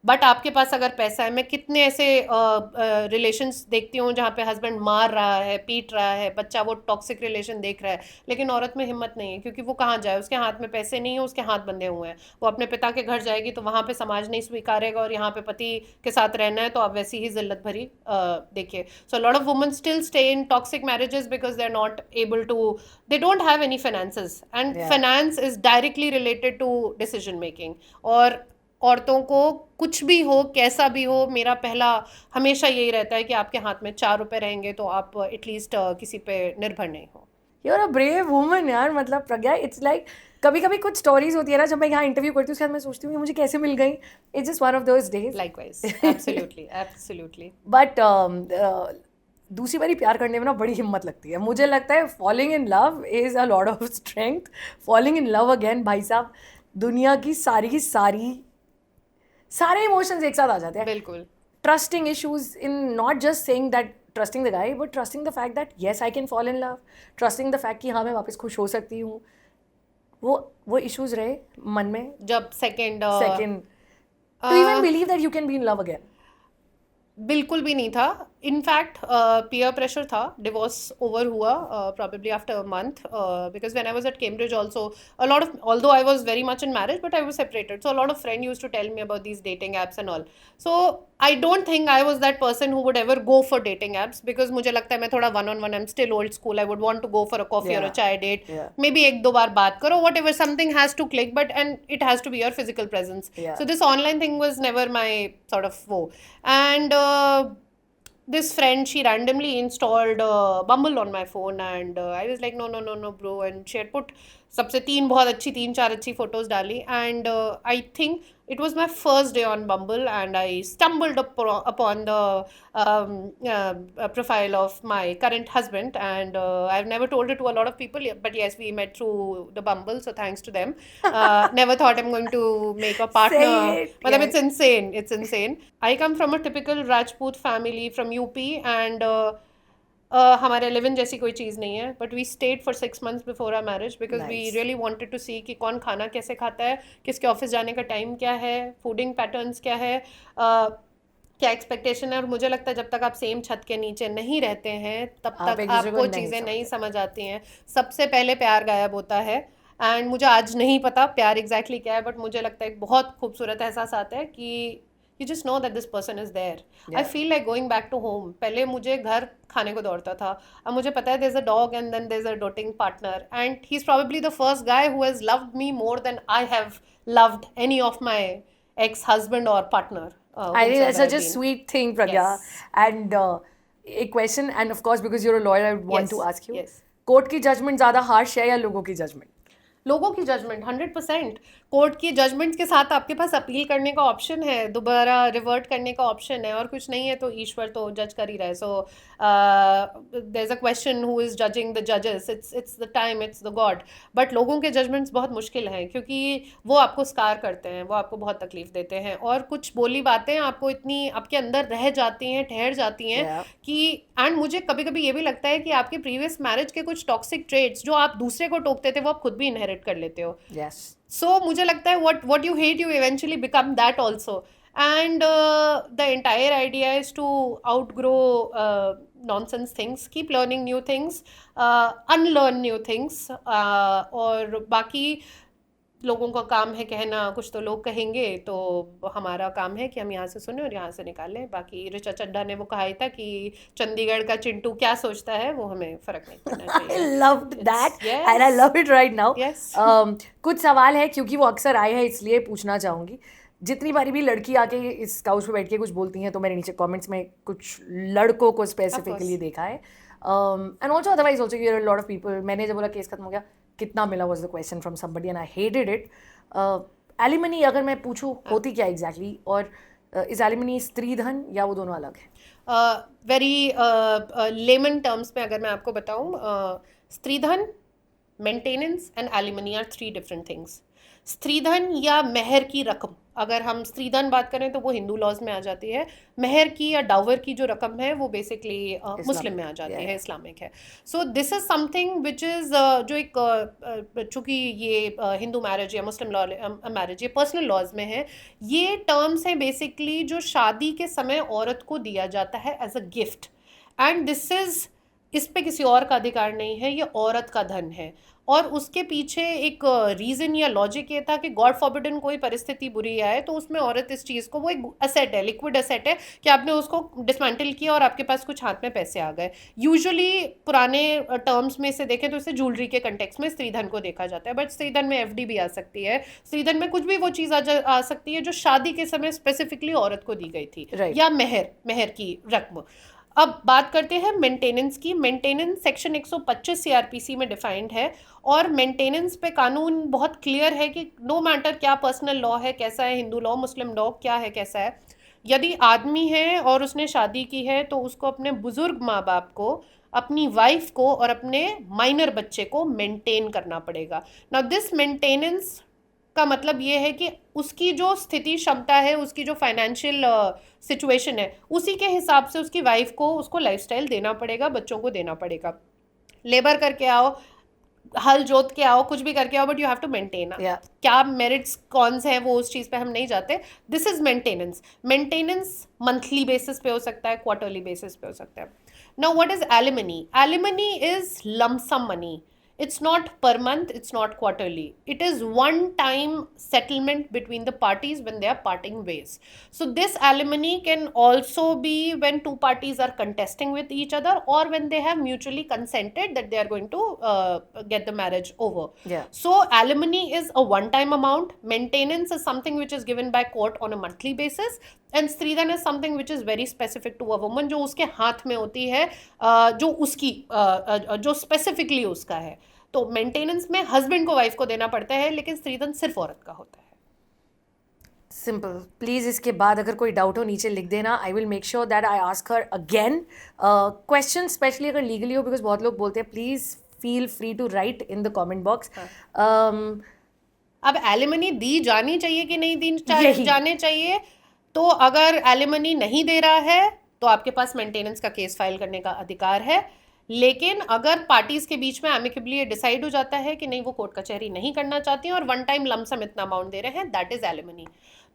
बट आपके पास अगर पैसा है, मैं कितने ऐसे रिलेशंस देखती हूँ जहाँ पे हस्बैंड मार रहा है, पीट रहा है, बच्चा वो टॉक्सिक रिलेशन देख रहा है, लेकिन औरत में हिम्मत नहीं है, क्योंकि वो कहाँ जाए, उसके हाथ में पैसे नहीं है, उसके हाथ बंधे हुए हैं, वो अपने पिता के घर जाएगी तो वहाँ पे समाज नहीं स्वीकारेगा, और यहाँ पे पति के साथ रहना है तो आप वैसी ही जिल्लत भरी देखिए. So lot of women still stay in toxic marriages because they are not able to, they don't have any finances, and Yeah. finance is directly related to decision making. और औरतों को कुछ भी हो, कैसा भी हो, मेरा पहला हमेशा यही रहता है कि आपके हाथ में 4 रुपए रहेंगे तो आप एटलीस्ट किसी पे निर्भर नहीं हो. You're a brave woman यार. मतलब प्रज्ञा, इट्स लाइक कभी कभी कुछ स्टोरीज होती है ना, जब मैं यहाँ इंटरव्यू करती हूँ उसके बाद मैं सोचती हूँ कि मुझे कैसे मिल गई. It's just one of those days. Likewise, absolutely, absolutely. But दूसरी बारी प्यार करने में ना बड़ी हिम्मत लगती है. मुझे लगता है falling in love is a lot of strength. Falling in love again, भाई साहब, दुनिया की सारे इमोशंस एक साथ आ जाते हैं. बिल्कुल. Trusting issues in not just saying that trusting the guy, but trusting the fact that yes, I can fall in love. Trusting the fact कि हाँ मैं वापस खुश हो सकती हूँ. वो issues रहे मन में. जब second Second, to even believe that you can be in love again. बिल्कुल भी नहीं था. इनफैक्ट पीयर प्रेशर था. डिवोर्स ओवर हुआ probably after a month, because when I was at Cambridge also, a lot of, although I was very much in marriage, but I was separated, so a lot of friends used to tell me about these dating apps and all. So I don't think I was that person who would ever go for dating apps, because मुझे लगता है मैं थोड़ा one on one, I'm still old school, I would want to go for a coffee or a Yeah. chai date. Yeah. Maybe एक दो बार बात करो, whatever, something has to click, but and it has to be your physical presence. Yeah. So this online thing was never my sort of wo. And this friend, she randomly installed Bumble on my phone, and I was like, no bro, and she had put सबसे तीन चार अच्छी photos डाली, and I think it was my first day on Bumble, and I stumbled upon the profile of my current husband, and I've never told it to a lot of people, but yes, we met through the Bumble, so thanks to them. Never thought I'm going to make a partner. Say it, मतलब yes. it's insane. It's insane. I come from a typical Rajput family from UP, and हमारे live in जैसी कोई चीज़ नहीं है, but we stayed for 6 months before our marriage, because we Nice. Really wanted to see कि कौन खाना कैसे खाता है, किसके ऑफिस जाने का टाइम क्या है, फूडिंग पैटर्न्स क्या है, क्या एक्सपेक्टेशन है. और मुझे लगता है जब तक आप सेम छत के नीचे नहीं रहते हैं तब आप तक एक दूसरे को आपको नहीं चीज़ें नहीं समझते. समझ आती हैं. सबसे पहले प्यार गायब होता है, एंड मुझे आज नहीं पता प्यार एग्जैक्टली क्या है, बट मुझे लगता है एक बहुत खूबसूरत एहसास आता है कि you just know that this person is there. I Yeah. feel like going back to home. पहले मुझे घर खाने को दौड़ता था, अब मुझे पता है there's a dog and then there's a doting partner, and he's probably the first guy who has loved me more than I have loved any of my ex-husband or partner. I think that's whomsoever such a I've been. sweet thing, Pragya. Yes. And a question, and of course because you're a lawyer, I want Yes, to ask you. yes. Court की judgement ज़्यादा harsh है या लोगों की judgement? लोगों की judgement 100%. Court की judgement के साथ आपके पास अपील करने का ऑप्शन है, दोबारा रिवर्ट करने का ऑप्शन है, और कुछ नहीं है तो ईश्वर तो जज कर ही रहा है. So there is a question who is judging the जजेस, it's the time, it's the god. But लोगों के जजमेंट्स बहुत मुश्किल हैं, क्योंकि वो आपको स्कार करते हैं, वो आपको बहुत तकलीफ देते हैं, और कुछ बोली बातें आपको इतनी आपके अंदर रह जाती हैं, ठहर जाती हैं Yeah. कि, एंड मुझे कभी कभी ये भी लगता है कि आपके प्रीवियस मैरिज के कुछ टॉक्सिक ट्रेड्स जो आप दूसरे को टोकते थे वो आप खुद भी इनहेरिट कर लेते हो. Yes. So मुझे लगता है what you hate you eventually become that also, and the entire idea is to outgrow nonsense things, keep learning new things, unlearn new things, और बाकी लोगों का काम है कहना, कुछ तो लोग कहेंगे, तो हमारा काम है कि हम यहाँ से सुने और यहाँ से निकालें. बाकी ऋचा चड्ढा ने वो कहा ही था कि चंडीगढ़ का चिंटू क्या सोचता है वो हमें फर्क नहीं पड़ना I चाहिए. loved that, yes. and I love it right now. Yes. कुछ सवाल है, क्योंकि वो अक्सर आए हैं इसलिए पूछना चाहूँगी. जितनी बारी भी लड़की आके इस काउच पे बैठ के कुछ बोलती हैं तो मैंने नीचे कमेंट्स में कुछ लड़कों को स्पेसिफिकली देखा है. And also otherwise also you lot of people. मैंने जब बोला केस खत्म हो गया, कितना मिला was the question from somebody, and I hated it. Alimony अगर मैं पूछूं होती क्या एग्जैक्टली, और इज एलिमनी स्त्री धन या वो दोनों अलग है? वेरी लेमन टर्म्स में अगर मैं आपको बताऊं, stridhan, maintenance and alimony are 3 different things. Stridhan या मेहर की रकम, अगर हम स्त्रीधन बात करें तो वो हिंदू लॉज में आ जाती है। मेहर की या डावर की जो रकम है वो बेसिकली मुस्लिम में आ Islamic. जाती Yeah, है, yeah. इस्लामिक है। So this is something which is जो एक चूंकि ये हिंदू मैरिज या मुस्लिम लॉ मैरिज ये पर्सनल लॉज में है, ये टर्म्स हैं बेसिकली जो शादी के समय औरत को दिया जाता है as a gift. And this is, इस पे किसी और का अधिकार नहीं है, ये औरत का धन है। और उसके पीछे एक रीजन या लॉजिक ये था कि गॉड फॉरबिडन कोई परिस्थिति बुरी आए तो उसमें औरत इस चीज को, वो एक असेट है, लिक्विड असेट है कि आपने उसको डिसमेंटल किया और आपके पास कुछ हाथ में पैसे आ गए। यूजुअली पुराने टर्म्स में से देखें तो इसे ज्वेलरी के कंटेक्स में स्त्रीधन को देखा जाता है, बट स्त्रीधन में एफडी भी आ सकती है, स्त्रीधन में कुछ भी वो चीज आ सकती है जो शादी के समय स्पेसिफिकली औरत को दी गई थी, Right. या मेहर, मेहर की रकम। अब बात करते हैं मेंटेनेंस की। मेंटेनेंस सेक्शन 125 सीआरपीसी में डिफाइंड है, और मेंटेनेंस पे कानून बहुत क्लियर है कि नो मैटर क्या पर्सनल लॉ है, कैसा है हिंदू लॉ, मुस्लिम लॉ क्या है, कैसा है, यदि आदमी है और उसने शादी की है तो उसको अपने बुजुर्ग माँ बाप को, अपनी वाइफ को और अपने माइनर बच्चे को मेंटेन करना पड़ेगा। नाउ दिस मेंटेनेंस का मतलब ये है कि उसकी जो स्थिति क्षमता है, उसकी जो फाइनेंशियल सिचुएशन है, उसी के हिसाब से उसकी वाइफ को उसको लाइफस्टाइल देना पड़ेगा, बच्चों को देना पड़ेगा। लेबर करके आओ, हल जोत के आओ, कुछ भी करके आओ, but you have to maintain. Yeah. क्या मेरिट्स कौन से हैं वो उस चीज़ पे हम नहीं जाते। This is maintenance. Maintenance monthly basis पे हो सकता है, क्वार्टरली बेसिस पे हो सकता है। Now what is alimony? Alimony is lump sum money. It's not per month, it's not quarterly. It is one time settlement between the parties when they are parting ways. So this alimony can also be when two parties are contesting with each other, or when they have mutually consented that they are going to get the marriage over. Yeah. So alimony is a one time amount. Maintenance is something which is given by court on a monthly basis. And stridhan is something which is very specific to a woman, जो उसके हाथ में होती है, जो उसकी जो specifically उसका है। तो मेंटेनेंस में हस्बैंड को वाइफ को देना पड़ता है, लेकिन स्त्रीधन सिर्फ औरत का होता है। सिंपल। प्लीज़ इसके बाद अगर कोई डाउट हो नीचे लिख देना, I will make sure that I ask her again question, especially अगर लीगली हो, बिकॉज बहुत लोग बोलते हैं। Please feel free to write in the comment box. अब एलिमनी दी जानी चाहिए कि नहीं दी यही। जाने चाहिए, तो अगर एलिमनी नहीं दे रहा है तो आपके पास मेंटेनेंस का केस फाइल करने का अधिकार है। लेकिन अगर पार्टीज के बीच में एमिकेबली ये डिसाइड हो जाता है कि नहीं वो कोर्ट कचहरी नहीं करना चाहती हैं और वन टाइम लमसम इतना अमाउंट दे रहे हैं, दैट इज एलिमनी।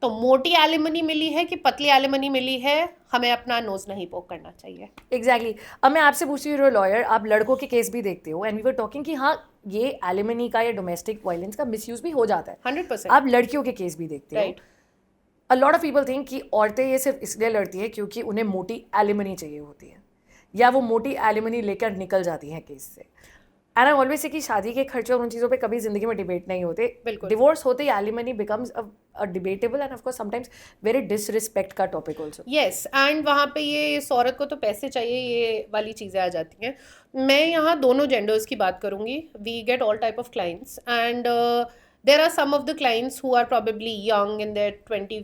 तो मोटी एलिमनी मिली है कि पतली एलिमनी मिली है, हमें अपना नोज नहीं पोक करना चाहिए। एग्जैक्टली। अब मैं आपसे पूछती हूँ, लॉयर, आप लड़कों के केस भी देखते हो, एंड वी वर टॉकिंग कि हाँ ये एलिमनी का या डोमेस्टिक वायलेंस का मिसयूज भी हो जाता है। 100%। आप लड़कियों के केस भी देखते हो। Right. A lot of people think कि औरतें ये सिर्फ इसलिए लड़ती हैं क्योंकि उन्हें मोटी एलिमनी चाहिए होती है, या वो मोटी एलिमनी लेकर निकल जाती हैं केस से। एंड आई ऑलवेज से कि शादी के खर्चे और उन चीज़ों पे कभी जिंदगी में डिबेट नहीं होते। बिल्कुल। डिवोर्स होते ही alimony becomes a debatable and of course sometimes very disrespect का टॉपिक ऑल्सो। यस, एंड वहाँ पे ये इस औरत को तो पैसे चाहिए, ये वाली चीज़ें आ जाती हैं। मैं यहाँ दोनों जेंडर्स की बात करूँगी। We get all type of clients, and there are some of the clients who are probably young in their 20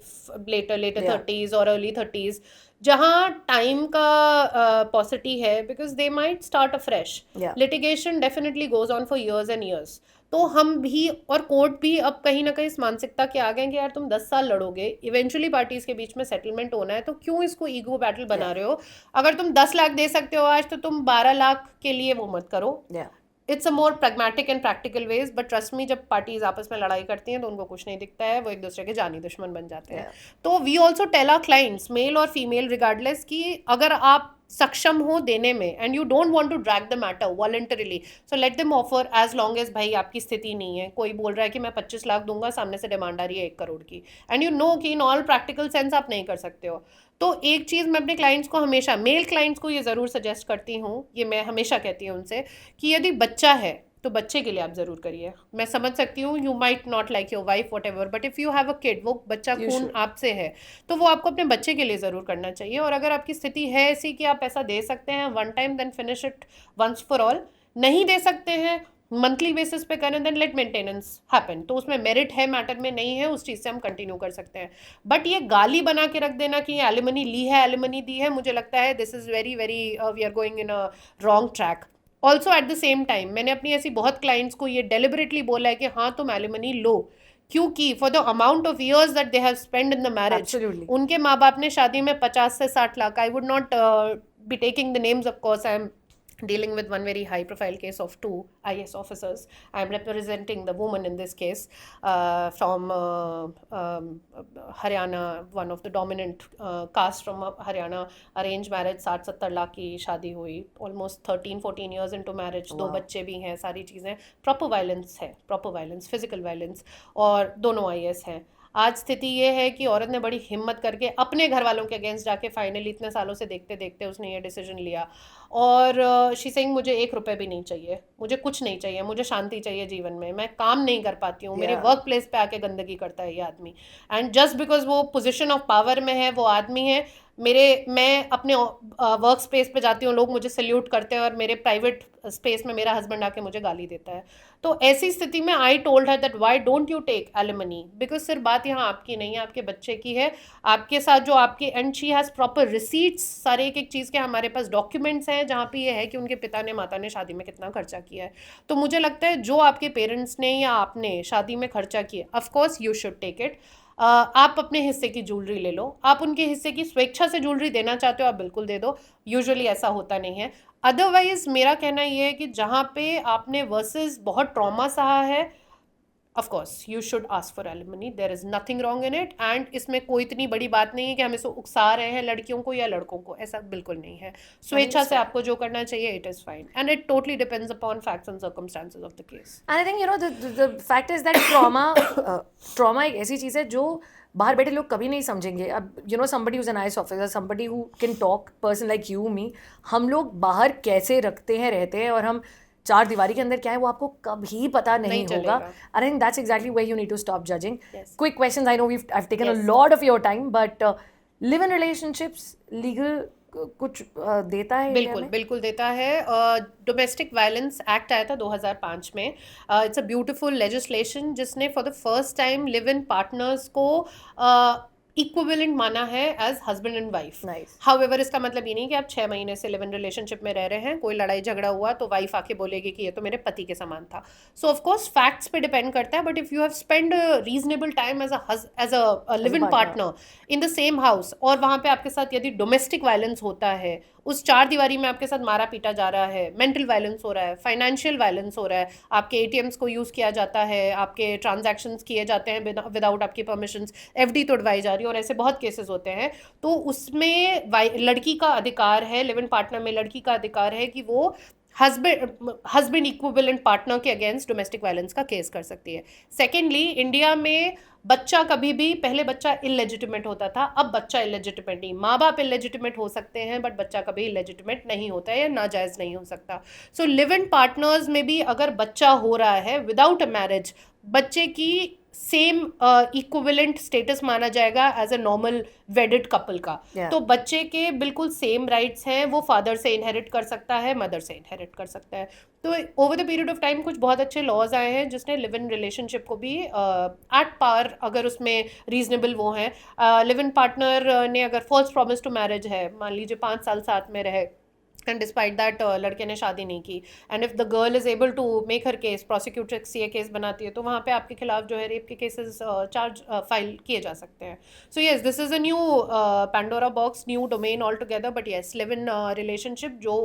later Yeah. 30s or early 30s, जहाँ टाइम का पॉसिटी है, because they might start afresh. Yeah. Litigation definitely goes on for years and years। तो हम भी और court भी अब कहीं ना कहीं इस मानसिकता के आ गए कि यार तुम 10 साल लड़ोगे, इवेंचुअली पार्टीज के बीच में सेटलमेंट होना है, तो क्यों इसको ईगो बैटल बना रहे हो? अगर तुम 10 लाख दे सकते हो आज, तो तुम 12 लाख के लिए वो मत करो। Yeah. It's a more pragmatic and practical ways, but trust me, जब पार्टीज आपस में लड़ाई करती हैं तो उनको कुछ नहीं दिखता है, वो एक दूसरे के जानी दुश्मन बन जाते हैं। तो we also tell our clients, male और फीमेल रिगार्डलेस, कि अगर आप सक्षम हो देने में and you don't want to drag the matter voluntarily, so let them offer, as long as भाई आपकी स्थिति नहीं है, कोई बोल रहा है कि मैं 25 लाख दूंगा, सामने से डिमांड आ रही है 1 करोड़ की, एंड यू नो कि इन ऑल प्रैक्टिकल सेंस आप नहीं कर सकते हो। तो एक चीज़ मैं अपने क्लाइंट्स को हमेशा, मेल क्लाइंट्स को ये ज़रूर सजेस्ट करती हूँ, ये मैं हमेशा कहती हूँ उनसे, कि यदि बच्चा है तो बच्चे के लिए आप ज़रूर करिए। मैं समझ सकती हूँ you might not like your wife what ever, but if you have a kid, वो बच्चा You खून should. आपसे है, तो वो आपको अपने बच्चे के लिए ज़रूर करना चाहिए। और अगर आपकी स्थिति है ऐसी कि आप पैसा दे सकते हैं one time, then finish it once for all. नहीं दे सकते हैं, मंथली बेसिस पे करें, देन लेट मेंटेनेंस हैपन। तो उसमें मेरिट है, मैटर में नहीं है, उस चीज़ से हम कंटिन्यू कर सकते हैं। बट ये गाली बना के रख देना कि ये एलिमनी ली है, एलिमनी दी है, मुझे लगता है this is very very, we are going in a wrong track. Also at the same time मैंने अपनी ऐसी बहुत क्लाइंट्स को ये डेलिबरेटली बोला है कि हाँ तुम एलिमनी लो, क्योंकि for the amount of years that they have spend in the marriage, absolutely उनके माँ बाप ने शादी में 50 से 60 lakh, I would not be taking the names, of course. I'm dealing with one very high profile case of two IS officers. I'm representing the woman in this case, from Haryana, one of the dominant caste from Haryana. Arranged marriage, 60-70 lakh की शादी हुई, almost 13-14 years into marriage, दो वाह बच्चे भी हैं, सारी चीज़ें, प्रॉपर वायलेंस है, प्रॉपर वायलेंस, फिजिकल वायलेंस, और दोनों IS हैं। आज स्थिति ये है कि औरत ने बड़ी हिम्मत करके अपने घर वालों के अगेंस्ट जाके फाइनली इतने सालों से देखते देखते उसने ये डिसीजन लिया, और शी सेइंग मुझे 1 रुपए भी नहीं चाहिए, मुझे कुछ नहीं चाहिए, मुझे शांति चाहिए जीवन में, मैं काम नहीं कर पाती हूँ, मेरे या वर्क प्लेस पे आके गंदगी करता है ये आदमी, एंड जस्ट बिकॉज वो पोजीशन ऑफ पावर में है, वो आदमी है, मैं अपने वर्क स्पेस पे जाती हूँ, लोग मुझे सल्यूट करते हैं, और मेरे प्राइवेट स्पेस में मेरा हस्बैंड आके मुझे गाली देता है। तो ऐसी स्थिति में I told her that why don't you take alimony, because सिर्फ बात यहाँ आपकी नहीं है, आपके बच्चे की है, आपके साथ जो आपके, and she has proper receipts, सारे एक एक चीज़ के हमारे पास डॉक्यूमेंट्स हैं जहाँ पे ये है कि उनके पिता ने माता ने शादी में कितना खर्चा किया है। तो मुझे लगता है जो आपके पेरेंट्स ने या आपने शादी में खर्चा किया, of course you should take it. आप अपने हिस्से की ज्वेलरी ले लो, आप उनके हिस्से की स्वेच्छा से ज्वेलरी देना चाहते हो आप बिल्कुल दे दो, यूजुअली ऐसा होता नहीं है। अदरवाइज मेरा कहना ये है कि जहाँ पे आपने वर्सेस बहुत ट्रॉमा सहा है, of course you should ask for alimony, there is nothing wrong in it, and इसमें कोई इतनी बड़ी बात नहीं है कि हम इसको उकसा रहे हैं लड़कियों को या लड़कों को, ऐसा बिल्कुल नहीं है। आई थिंक स्वेच्छा इट्स से फाइन आपको जो करना चाहिए, it is fine, and it totally depends upon facts and circumstances of the case. And I think you know the fact is that trauma एक ऐसी चीज़ है जो बाहर बैठे लोग कभी नहीं समझेंगे। अब you know somebody who's an IAS officer, somebody who can talk, person like you me, हम लोग बाहर कैसे रखते हैं रहते हैं और हम चार दीवारी के अंदर क्या है वो आपको कभी पता नहीं नहीं होगा। चलेगा। I think that's exactly where you need to stop judging. Yes. Quick questions, I know we have taken a Yes. Lot of your time, but live in relationships legal कुछ देता है इंडिया बिल्कुल में? बिल्कुल देता है। डोमेस्टिक वायलेंस एक्ट आया था 2005 में। इट्स अ ब्यूटीफुल लेजिस्लेशन जिसने for the first time live in partners को इक्विवेलेंट माना है as husband and wife. Nice. However इसका मतलब ये नहीं कि आप 6 महीने से लिव इन रिलेशनशिप में रह रहे हैं, कोई लड़ाई झगड़ा हुआ तो वाइफ आके बोलेगी कि ये तो मेरे पति के समान था। सो ऑफ कोर्स फैक्ट्स पे डिपेंड करता है, but if you have spend reasonable time as a live in partner. Partner in the same house, और वहाँ पे आपके साथ यदि डोमेस्टिक वायलेंस होता है, उस चार दीवारी में आपके साथ मारा पीटा जा रहा है, मेंटल वायलेंस हो रहा है, फाइनेंशियल वायलेंस हो रहा है, आपके एटीएम्स को यूज़ किया जाता है, आपके ट्रांजैक्शंस किए जाते हैं विदाउट आपकी परमिशंस, एफडी तोड़वाई जा रही है, और ऐसे बहुत केसेस होते हैं। तो उसमें लड़की का अधिकार है, लिव इन पार्टनर में लड़की का अधिकार है कि वो हस्बैंड इक्विवेलेंट पार्टनर के अगेंस्ट डोमेस्टिक वायलेंस का केस कर सकती है। सेकेंडली, इंडिया में बच्चा कभी भी, पहले बच्चा इलेजिटिमेट होता था, अब बच्चा इलेजिटिमेट नहीं, माँ बाप इलेजिटिमेट हो सकते हैं बट बच्चा कभी इलेजिटिमेट नहीं होता है या नाजायज़ नहीं हो सकता। सो लिव इन पार्टनर्स में भी अगर बच्चा हो रहा है विदाउट अ मैरिज, बच्चे की सेम इक्विवेलेंट स्टेटस माना जाएगा as a normal wedded couple का। Yeah. तो बच्चे के बिल्कुल सेम राइट्स हैं, वो फादर से इनहेरिट कर सकता है, मदर से इनहेरिट कर सकता है। तो over the period of time कुछ बहुत अच्छे लॉज आए हैं जिसने लिव इन रिलेशनशिप को भी एट पार, अगर उसमें रीजनेबल वो हैं, लिव इन पार्टनर ने अगर फॉल्स प्रॉमिस टू मैरिज है, मान लीजिए 5 साल साथ में रहे, एंड डिस्पाइट दैट लड़के ने शादी नहीं की, and if the girl is able to make her case, prosecutor सीए केस बनाती है, तो वहाँ पे आपके खिलाफ जो है रेप के केसेस चार्ज फाइल किए जा सकते हैं। So yes, this is a new Pandora box, new domain all together, but yes, live in relationship जो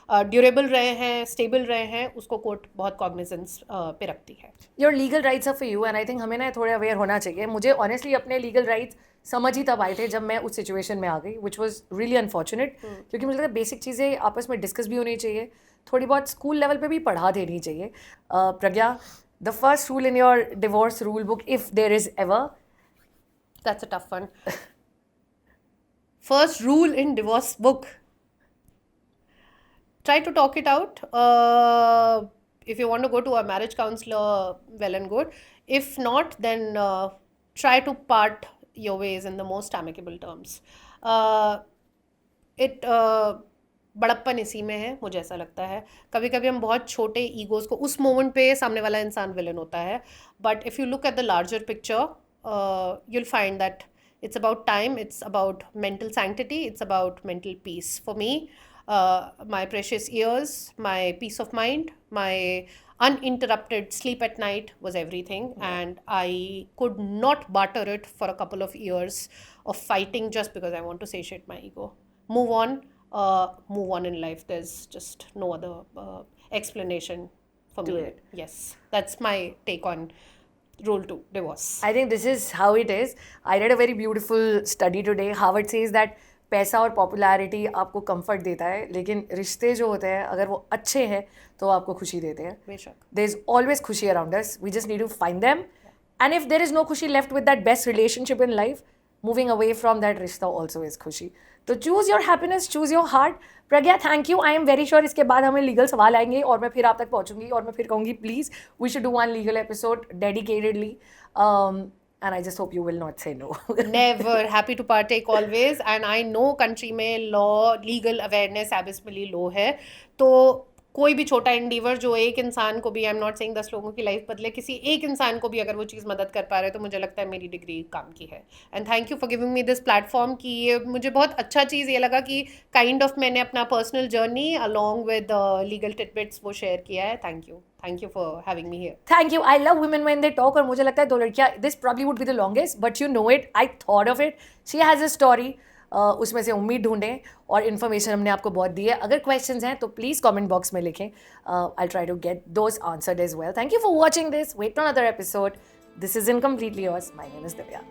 ड्यूरेबल रहे हैं, स्टेबल रहे हैं, उसको कोर्ट बहुत कॉग्निजेंस पे रखती है। Your legal rights are for you, and I think हमें ना थोड़े अवेयर होना चाहिए। मुझे ऑनेस्टली अपने लीगल राइट्स समझ ही तब आए थे जब मैं उस सिचुएशन में आ गई, विच वॉज रियली अनफॉर्चुनेट, क्योंकि मुझे लगता है बेसिक चीज़ें आपस में डिस्कस भी होनी चाहिए, थोड़ी बहुत स्कूल लेवल पे भी पढ़ा देनी चाहिए। Pragya, the first rule in your divorce rule book, if there is ever? That's a tough one. First rule in divorce book: try to talk it out. If you want to go to a marriage counselor, well and good. If not, then try to part your ways in the most amicable terms. It बड़प्पन इसी में है, मुझे ऐसा लगता है। कभी कभी हम बहुत छोटे ईगोज को, उस मोमेंट पे सामने वाला इंसान विलन होता है, but if you look at the larger picture, you'll find that it's about time, it's about mental sanctity, it's about mental peace. For me, my precious years, my peace of mind, my uninterrupted sleep at night was everything, and I could not barter it for a couple of years of fighting just because I want to satiate my ego. Move on, move on in life. There's just no other explanation for Do me. it. Yes, that's my take on rule 2, divorce. I think this is how it is. I read a very beautiful study today. Harvard says that पैसा और popularity आपको comfort देता है, लेकिन रिश्ते जो होते हैं अगर वो अच्छे हैं तो आपको खुशी देते हैं. बेशक. There's always khushi around us. We just need to find them. And if there is no khushi left with that best relationship in life, moving away from that rishta also is khushi. So choose your happiness, choose your heart. Pragya, thank you. I am very sure इसके बाद हमें legal सवाल आएंगे और मैं फिर आप तक पहुंचूंगी और मैं फिर कहूंगी please we should do one legal episode dedicatedly. And I just hope you will not say no. Never. Happy to partake always. And I know country में law, legal awareness abysmally low है. तो कोई भी छोटा endeavour जो एक इंसान को भी, आई एम नॉट सेइंग 10 लोगों की लाइफ बदले, किसी एक इंसान को भी अगर वो चीज़ मदद कर पा रहे तो मुझे लगता है मेरी डिग्री काम की है. And thank you for giving me this platform कि ये मुझे बहुत अच्छा चीज़ ये लगा कि काइंड ऑफ मैंने अपना personal journey along with legal titbits वो शेयर किया है. Thank you for having me here. Thank you. I love women when they talk. और मुझे लगता है दो लड़कियाँ, this probably would be the longest, but you know it. I thought of it. She has a story. उसमें से उम्मीद ढूंढें और इन्फॉर्मेशन हमने आपको बहुत दी है. अगर क्वेश्चंस हैं तो प्लीज़ कमेंट बॉक्स में लिखें. I'll try to get those answered as well. Thank you for watching this. Wait for another episode. This is Incompletely Yours. My name is Divya.